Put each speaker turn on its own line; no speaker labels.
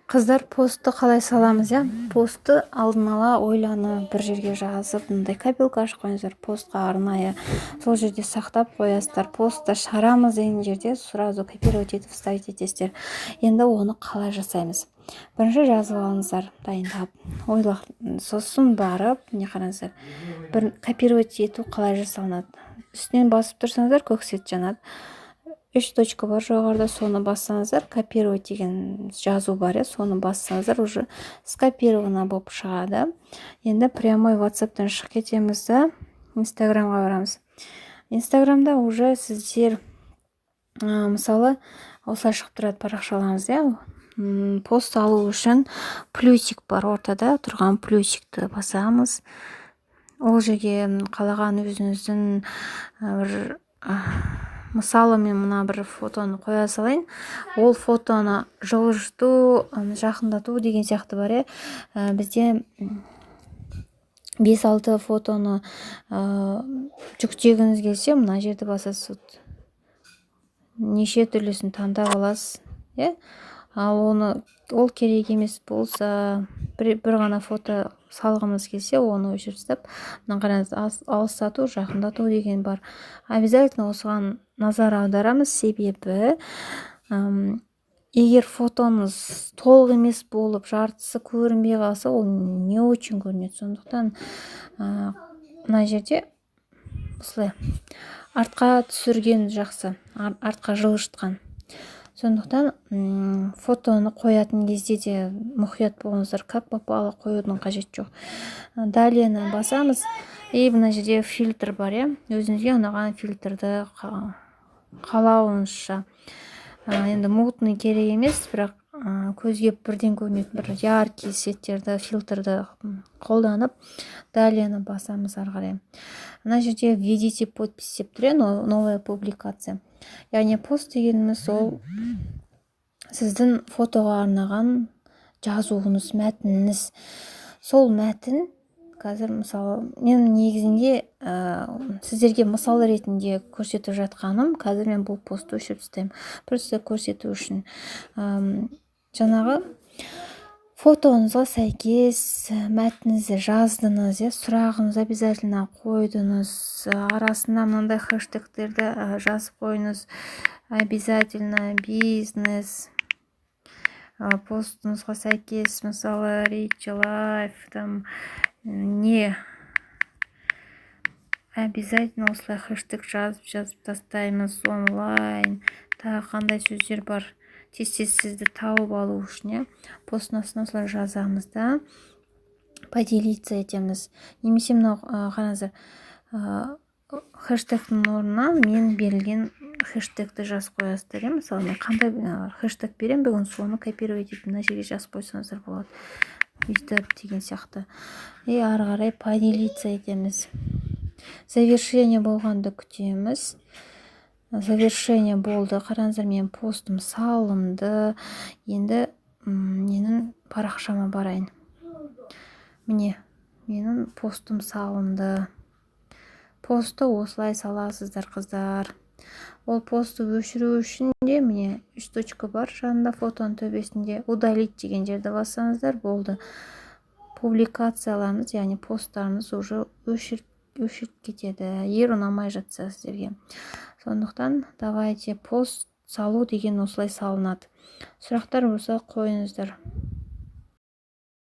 Қыздар, постты қалай саламыз, иә? Постты алдын ала ойланып бір жерге жазып, мындай копилка ашып қойыңыздар, постқа арнайы сол жерде сақтап қоясыздар. Постты шығарамыз деген жерде сразу копировать етіп вставить етесіздер. Енді оны қалай жасаймыз? Бірінші жазып алыңыздар, дайындап, сосын барып, не қараңыздар, бір копировать ету қалай жасалынады. Үстінен басып тұрсаңыздар, көк свет жанады. 3 точка бар жоғарыда, соны бассаңыздар, копировать деген жазу бар, соны бассаңыздар, уже скопировано болып шығады. Енді прямой WhatsApp-тан шығып кетеміз да, Instagram-ға барамыз. Instagram-да уже сіздер мысалы осылай шығып тұрады парақшаларыңыз, иә? Пост алу үшін плюсик бар, ортада тұрған плюсикті басамыз. Ол жерге қалаған өзіңіздің бір мысалы, мен мына бір фотоны қоя салайын. Ол фотоны жылжыту, жақындату деген сияқты бар, бізде 5-6 фотоны жүктегіңіз келсе, мына жерді басасыз. Неше түрлісін таңдап аласыз, ол керек емес болса, бір ғана фото салғымыз келсе, оны өшіріп тастап, мына қараңыз, алыстату, жақындату деген бар. Обязательно осыған назар аударамыз, себебі егер фотоңыз толық емес болып, жартысы көрінбей қалса, ол не үшін көрінеді. Сондықтан мына жерде осылай артқа түсірген жақсы, артқа жылжытқан. Сондықтан фотоны қоятын кезде де мұқият болыңыздар, как попало қоюдың қажет жоқ. Далее басамыз, мына жерде фильтр бар, өзіңізге ұнаған фильтрді қалауыңызша. Енді мутный керек емес, бірақ көзге бірден көрінетін бір яркий светтерді, фильтрді қолданып, далее басамыз ары қарай. Мына жерде введите подпись деп тұр, новая публикация. Яғни пост дегеніміз ол сіздің фотоға арнаған жазуыңыз, мәтініңіз. Сол мәтін қазір мысалы мен негізінде сіздерге мысал ретінде көрсетіп жатқаным, қазір мен бұл постты өшіріп тастаймын. Просто көрсету үшін. Жаңағы фотоңызға сәйкес мәтініңізді жаздыңыз, сұрағыңыз обязательно қойдыңыз, арасында мынандай хэштегтерді жазып қойыңыз. Обязательно бизнес, постыңызға сәйкес, мысалы rich life, не обязательно осылай хэштег жазып тастаймыз, онлайн, тағы қандай сөздер бар, тез сізді тауып алу үшін, посттың астына осылай жазамыз да, поделиться етеміз. Немесе мынау қараңыздар, хэштегтің орнына мен берілген хэштегті жазып қоясыздар. Мысалы мен қандай хэштег берем, бүгін соны копировать етіп мына жерге жазып қойсаңыздар болады. Өйтіп деген сияқты. Ары қарай поделиться етеміз. Завершение болғанды күтеміз. Завершение болды. Қараңыздар, мен постым салынды. Енді менің парақшама барайын. Міне, менің постым салынды. Постты осылай саласыздар, қыздар. Ол постты өшіру үшін де міне 3 точка бар жанында, фотоның төбесінде удалить деген жерді бассаңыздар болды. Публикацияларыңыз, яғни посттарыңыз уже өшіріп кетеді, егер ұнамай жатса сіздерге. Сондықтан давайте пост салу деген осылай салынады. Сұрақтар болса қойыңыздар.